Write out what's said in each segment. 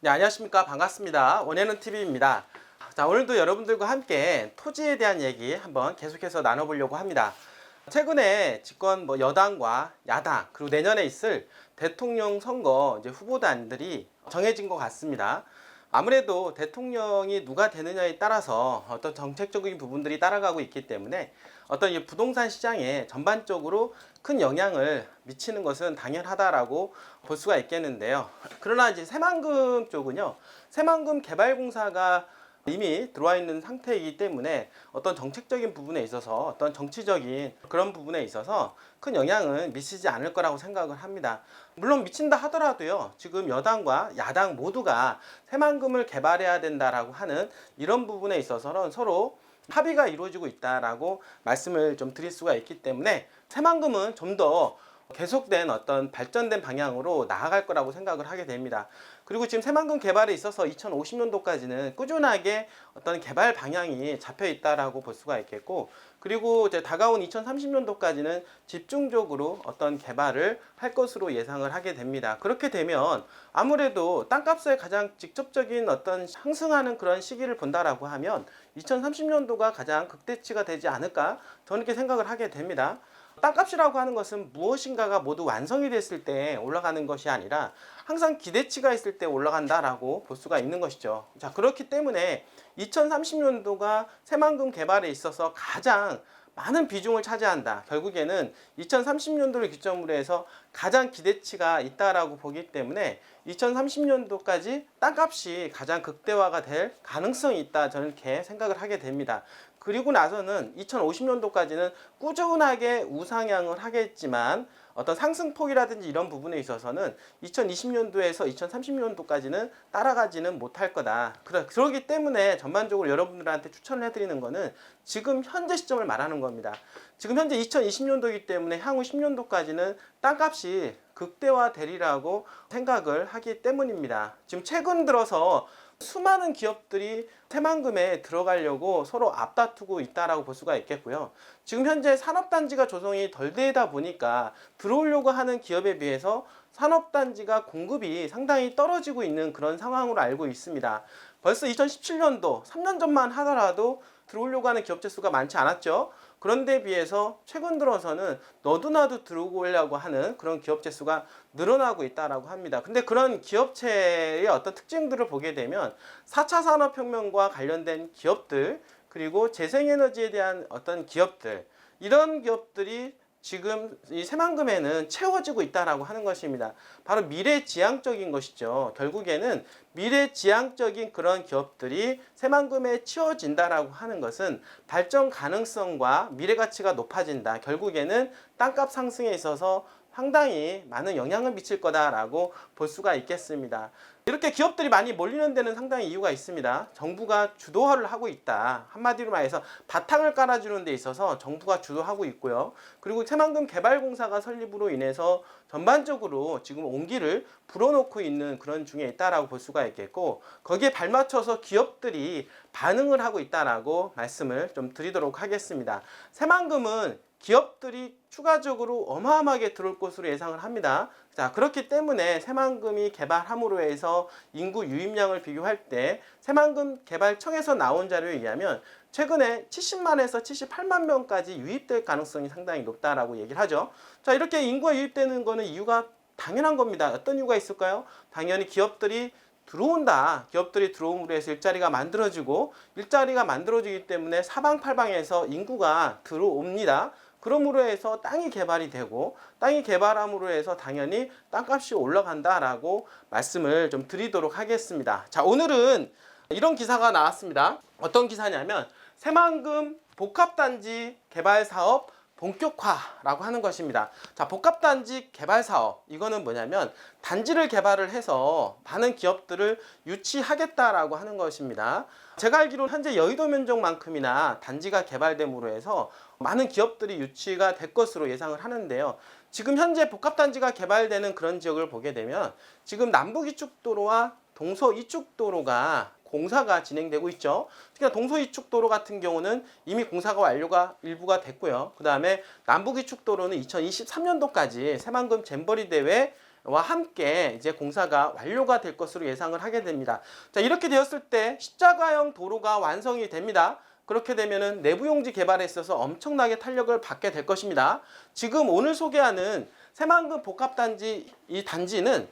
네, 안녕하십니까. 반갑습니다. 원예는 TV입니다. 자, 오늘도 여러분들과 함께 토지에 대한 얘기 한번 계속해서 나눠보려고 합니다. 최근에 집권 여당과 야당, 그리고 내년에 있을 대통령 선거 후보단들이 정해진 것 같습니다. 아무래도 대통령이 누가 되느냐에 따라서 어떤 정책적인 부분들이 따라가고 있기 때문에 어떤 이 부동산 시장에 전반적으로 큰 영향을 미치는 것은 당연하다라고 볼 수가 있겠는데요. 그러나 이제 새만금 쪽은요, 새만금 개발공사가 이미 들어와 있는 상태이기 때문에 어떤 정책적인 부분에 있어서 어떤 정치적인 그런 부분에 있어서 큰 영향은 미치지 않을 거라고 생각을 합니다. 물론 미친다 하더라도요, 지금 여당과 야당 모두가 새만금을 개발해야 된다라고 하는 이런 부분에 있어서는 서로 합의가 이루어지고 있다라고 말씀을 좀 드릴 수가 있기 때문에 새만금은 좀 더 계속된 어떤 발전된 방향으로 나아갈 거라고 생각을 하게 됩니다. 그리고 지금 새만금 개발에 있어서 2050년도까지는 꾸준하게 어떤 개발 방향이 잡혀 있다라고 볼 수가 있겠고, 그리고 이제 다가온 2030년도까지는 집중적으로 어떤 개발을 할 것으로 예상을 하게 됩니다. 그렇게 되면 아무래도 땅값의 가장 직접적인 어떤 상승하는 그런 시기를 본다라고 하면 2030년도가 가장 극대치가 되지 않을까, 저는 이렇게 생각을 하게 됩니다. 땅값이라고 하는 것은 무엇인가가 모두 완성이 됐을 때 올라가는 것이 아니라 항상 기대치가 있을 때 올라간다라고 볼 수가 있는 것이죠. 자, 그렇기 때문에 2030년도가 새만금 개발에 있어서 가장 많은 비중을 차지한다. 결국에는 2030년도를 기점으로 해서 가장 기대치가 있다라고 보기 때문에 2030년도까지 땅값이 가장 극대화가 될 가능성이 있다. 저는 이렇게 생각을 하게 됩니다. 그리고 나서는 2050년도까지는 꾸준하게 우상향을 하겠지만 어떤 상승폭이라든지 이런 부분에 있어서는 2020년도에서 2030년도까지는 따라가지는 못할 거다. 그러기 때문에 전반적으로 여러분들한테 추천을 해드리는 거는 지금 현재 시점을 말하는 겁니다. 지금 현재 2020년도이기 때문에 향후 10년도까지는 땅값이 극대화되리라고 생각을 하기 때문입니다. 지금 최근 들어서 수많은 기업들이 새만금에 들어가려고 서로 앞다투고 있다라고 볼 수가 있겠고요. 지금 현재 산업단지가 조성이 덜 되다 보니까 들어오려고 하는 기업에 비해서 산업단지가 공급이 상당히 떨어지고 있는 그런 상황으로 알고 있습니다. 벌써 2017년도 3년 전만 하더라도 들어오려고 하는 기업체 수가 많지 않았죠. 그런데 비해서 최근 들어서는 너도나도 들어오려고 하는 그런 기업체 수가 늘어나고 있다라고 합니다. 근데 그런 기업체의 어떤 특징들을 보게 되면 4차 산업혁명과 관련된 기업들, 그리고 재생에너지에 대한 어떤 기업들, 이런 기업들이 지금 이 새만금에는 채워지고 있다라고 하는 것입니다. 바로 미래지향적인 것이죠. 결국에는 미래지향적인 그런 기업들이 새만금에 채워진다라고 하는 것은 발전 가능성과 미래 가치가 높아진다. 결국에는 땅값 상승에 있어서 상당히 많은 영향을 미칠 거다라고 볼 수가 있겠습니다. 이렇게 기업들이 많이 몰리는 데는 상당히 이유가 있습니다. 정부가 주도를 하고 있다. 한마디로 말해서 바탕을 깔아주는 데 있어서 정부가 주도하고 있고요. 그리고 새만금 개발공사가 설립으로 인해서 전반적으로 지금 온기를 불어넣고 있는 그런 중에 있다라고 볼 수가 있겠고, 거기에 발맞춰서 기업들이 반응을 하고 있다라고 말씀을 좀 드리도록 하겠습니다. 새만금은 기업들이 추가적으로 어마어마하게 들어올 것으로 예상을 합니다. 자, 그렇기 때문에 새만금이 개발함으로 해서 인구 유입량을 비교할 때 새만금 개발청에서 나온 자료에 의하면 최근에 70만에서 78만 명까지 유입될 가능성이 상당히 높다라고 얘기를 하죠. 자, 이렇게 인구가 유입되는 거는 이유가 당연한 겁니다. 어떤 이유가 있을까요? 당연히 기업들이 들어온다. 기업들이 들어옴으로 해서 일자리가 만들어지고, 일자리가 만들어지기 때문에 사방팔방에서 인구가 들어옵니다. 그러므로 해서 땅이 개발이 되고, 땅이 개발함으로 해서 당연히 땅값이 올라간다라고 말씀을 좀 드리도록 하겠습니다. 자, 오늘은 이런 기사가 나왔습니다. 어떤 기사냐면 새만금 복합단지 개발사업 본격화라고 하는 것입니다. 자, 복합단지 개발사업, 이거는 뭐냐면 단지를 개발을 해서 많은 기업들을 유치하겠다라고 하는 것입니다. 제가 알기로 현재 여의도 면적만큼이나 단지가 개발됨으로 해서 많은 기업들이 유치가 될 것으로 예상을 하는데요. 지금 현재 복합단지가 개발되는 그런 지역을 보게 되면 지금 남부이축도로와 동서이축도로가 공사가 진행되고 있죠. 특히나 동서이축도로 같은 경우는 이미 공사가 완료가 일부가 됐고요. 그 다음에 남부이축도로는 2023년도까지 새만금 잼버리 대회 함께 이제 공사가 완료가 될 것으로 예상을 하게 됩니다. 자, 이렇게 되었을 때 십자가형 도로가 완성이 됩니다. 그렇게 되면은 내부용지 개발에 있어서 엄청나게 탄력을 받게 될 것입니다. 지금 오늘 소개하는 새만금 복합단지, 이 단지는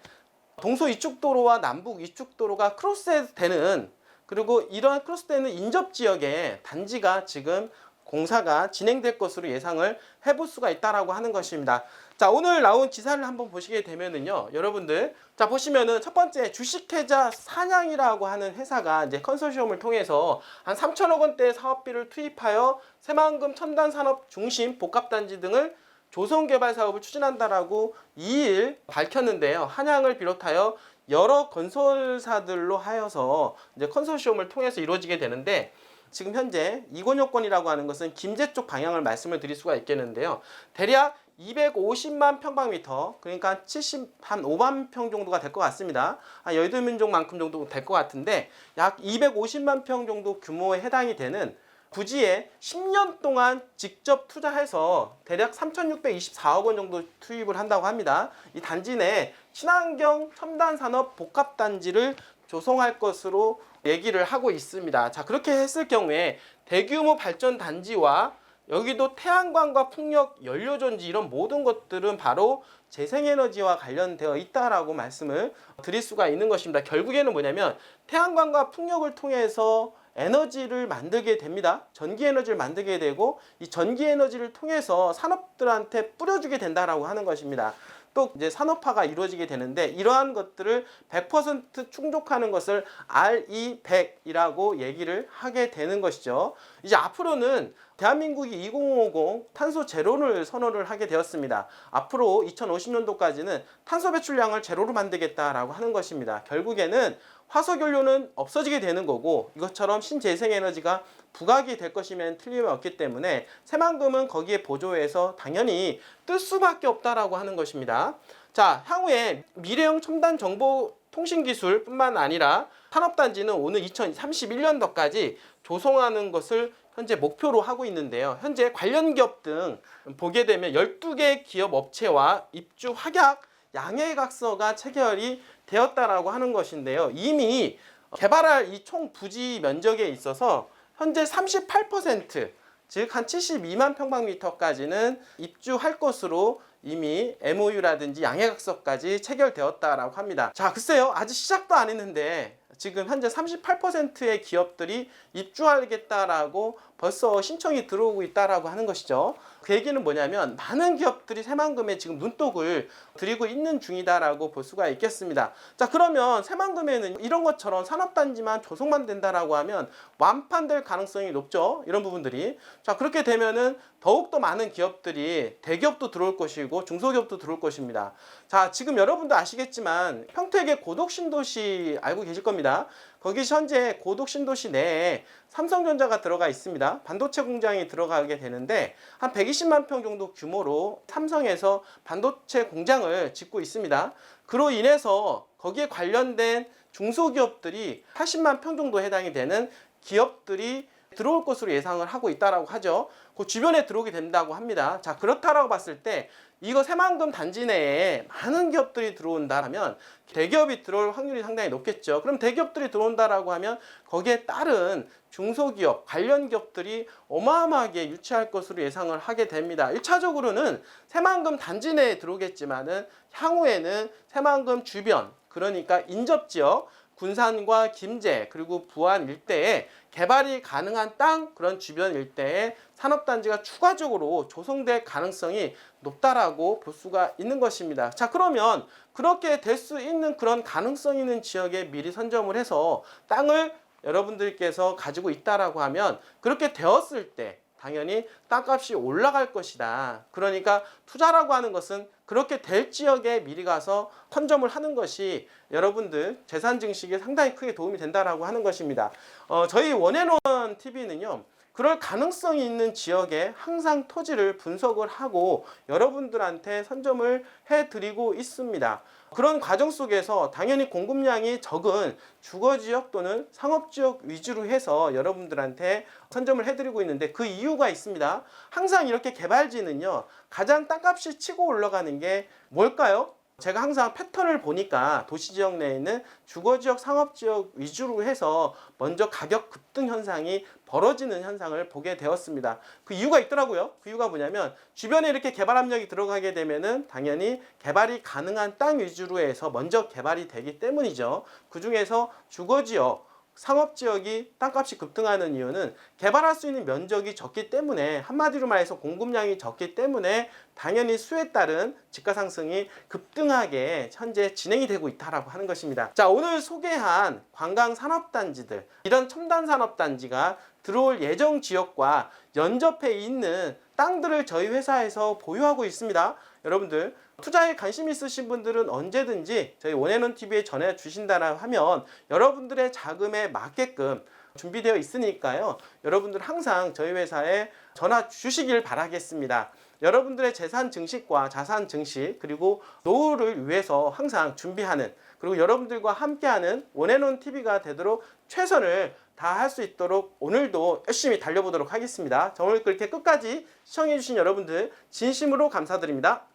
동서 이축도로와 남북 이축도로가 크로스되는, 그리고 이러한 크로스되는 인접 지역에 단지가 지금 공사가 진행될 것으로 예상을 해볼 수가 있다라고 하는 것입니다. 자, 오늘 나온 기사를 한번 보시게 되면은요, 여러분들, 자, 보시면은 첫 번째 주식회자 사냥이라고 하는 회사가 이제 컨소시엄을 통해서 한 3천억 원대의 사업비를 투입하여 새만금 첨단산업 중심 복합단지 등을 조성개발 사업을 추진한다라고 2일 밝혔는데요. 한양을 비롯하여 여러 건설사들로 하여서 이제 컨소시엄을 통해서 이루어지게 되는데, 지금 현재 이권 요건이라고 하는 것은 김제 쪽 방향을 말씀을 드릴 수가 있겠는데요. 대략 250만 평방미터, 그러니까 75만 평 정도가 될 것 같습니다. 여의도민족만큼 정도 될 것 같은데, 약 250만 평 정도 규모에 해당이 되는 부지에 10년 동안 직접 투자해서 대략 3,624억 원 정도 투입을 한다고 합니다. 이 단지 내 친환경 첨단산업 복합단지를 조성할 것으로 얘기를 하고 있습니다. 자, 그렇게 했을 경우에 대규모 발전 단지와 여기도 태양광과 풍력, 연료전지 이런 모든 것들은 바로 재생에너지와 관련되어 있다라고 말씀을 드릴 수가 있는 것입니다. 결국에는 뭐냐면 태양광과 풍력을 통해서 에너지를 만들게 됩니다. 전기 에너지를 만들게 되고, 이 전기 에너지를 통해서 산업들한테 뿌려주게 된다라고 하는 것입니다. 또 이제 산업화가 이루어지게 되는데, 이러한 것들을 100% 충족하는 것을 RE100이라고 얘기를 하게 되는 것이죠. 이제 앞으로는 대한민국이 2050 탄소 제로를 선언을 하게 되었습니다. 앞으로 2050년도까지는 탄소 배출량을 제로로 만들겠다라고 하는 것입니다. 결국에는 화석연료는 없어지게 되는 거고, 이것처럼 신재생에너지가 부각이 될 것이면 틀림이 없기 때문에 새만금은 거기에 보조해서 당연히 뜰 수밖에 없다라고 하는 것입니다. 자, 향후에 미래형 첨단 정보 통신기술 뿐만 아니라 산업단지는 오늘 2031년도까지 조성하는 것을 현재 목표로 하고 있는데요. 현재 관련 기업 등 보게 되면 12개 기업 업체와 입주 확약 양해각서가 체결이 되었다라고 하는 것인데요. 이미 개발할 이 총 부지 면적에 있어서 현재 38%, 즉 한 72만 평방미터까지는 입주할 것으로 이미 MOU라든지 양해각서까지 체결되었다라고 합니다. 자, 글쎄요, 아직 시작도 안 했는데 지금 현재 38%의 기업들이 입주하겠다라고 벌써 신청이 들어오고 있다라고 하는 것이죠. 그 얘기는 뭐냐면 많은 기업들이 새만금에 지금 눈독을 들이고 있는 중이다라고 볼 수가 있겠습니다. 자, 그러면 새만금에는 이런 것처럼 산업단지만 조성만 된다라고 하면 완판될 가능성이 높죠. 이런 부분들이. 자, 그렇게 되면은 더욱더 많은 기업들이, 대기업도 들어올 것이고 중소기업도 들어올 것입니다. 자, 지금 여러분도 아시겠지만 평택의 고덕신도시 알고 계실 겁니다. 거기 현재 고덕신도시 내에 삼성전자가 들어가 있습니다. 반도체 공장이 들어가게 되는데 한 120만 평 정도 규모로 삼성에서 반도체 공장을 짓고 있습니다. 그로 인해서 거기에 관련된 중소기업들이 80만 평 정도 해당이 되는 기업들이 들어올 것으로 예상을 하고 있다라고 하죠. 그 주변에 들어오게 된다고 합니다. 자, 그렇다라고 봤을 때 이거 새만금 단지 내에 많은 기업들이 들어온다면 대기업이 들어올 확률이 상당히 높겠죠. 그럼 대기업들이 들어온다라고 하면 거기에 따른 중소기업, 관련 기업들이 어마어마하게 유치할 것으로 예상을 하게 됩니다. 1차적으로는 새만금 단지 내에 들어오겠지만은 향후에는 새만금 주변, 그러니까 인접지역, 군산과 김제 그리고 부안 일대에 개발이 가능한 땅, 그런 주변 일대에 산업단지가 추가적으로 조성될 가능성이 높다라고 볼 수가 있는 것입니다. 자, 그러면 그렇게 될 수 있는 그런 가능성 있는 지역에 미리 선점을 해서 땅을 여러분들께서 가지고 있다라고 하면 그렇게 되었을 때 당연히 땅값이 올라갈 것이다. 그러니까 투자라고 하는 것은 그렇게 될 지역에 미리 가서 선점을 하는 것이 여러분들 재산 증식에 상당히 크게 도움이 된다라고 하는 것입니다. 저희 원앤원 TV는요. 그럴 가능성이 있는 지역에 항상 토지를 분석을 하고 여러분들한테 선점을 해드리고 있습니다. 그런 과정 속에서 당연히 공급량이 적은 주거지역 또는 상업지역 위주로 해서 여러분들한테 선점을 해드리고 있는데 그 이유가 있습니다. 항상 이렇게 개발지는요, 가장 땅값이 치고 올라가는 게 뭘까요? 제가 항상 패턴을 보니까 도시지역 내에 있는 주거지역, 상업지역 위주로 해서 먼저 가격 급등 현상이 벌어지는 현상을 보게 되었습니다. 그 이유가 있더라고요. 그 이유가 뭐냐면 주변에 이렇게 개발 압력이 들어가게 되면은 당연히 개발이 가능한 땅 위주로 해서 먼저 개발이 되기 때문이죠. 그 중에서 주거지역, 상업지역이 땅값이 급등하는 이유는 개발할 수 있는 면적이 적기 때문에, 한마디로 말해서 공급량이 적기 때문에 당연히 수에 따른 집가 상승이 급등하게 현재 진행이 되고 있다라고 하는 것입니다. 자, 오늘 소개한 관광 산업단지들, 이런 첨단 산업단지가 들어올 예정 지역과 연접해 있는 땅들을 저희 회사에서 보유하고 있습니다. 여러분들 투자에 관심 있으신 분들은 언제든지 저희 원앤원TV에 전해 주신다라 하면 여러분들의 자금에 맞게끔 준비되어 있으니까요. 여러분들 항상 저희 회사에 전화 주시길 바라겠습니다. 여러분들의 재산 증식과 자산 증식, 그리고 노후를 위해서 항상 준비하는, 그리고 여러분들과 함께하는 원앤원TV가 되도록 최선을 다할 수 있도록 오늘도 열심히 달려보도록 하겠습니다. 자, 오늘 그렇게 끝까지 시청해주신 여러분들 진심으로 감사드립니다.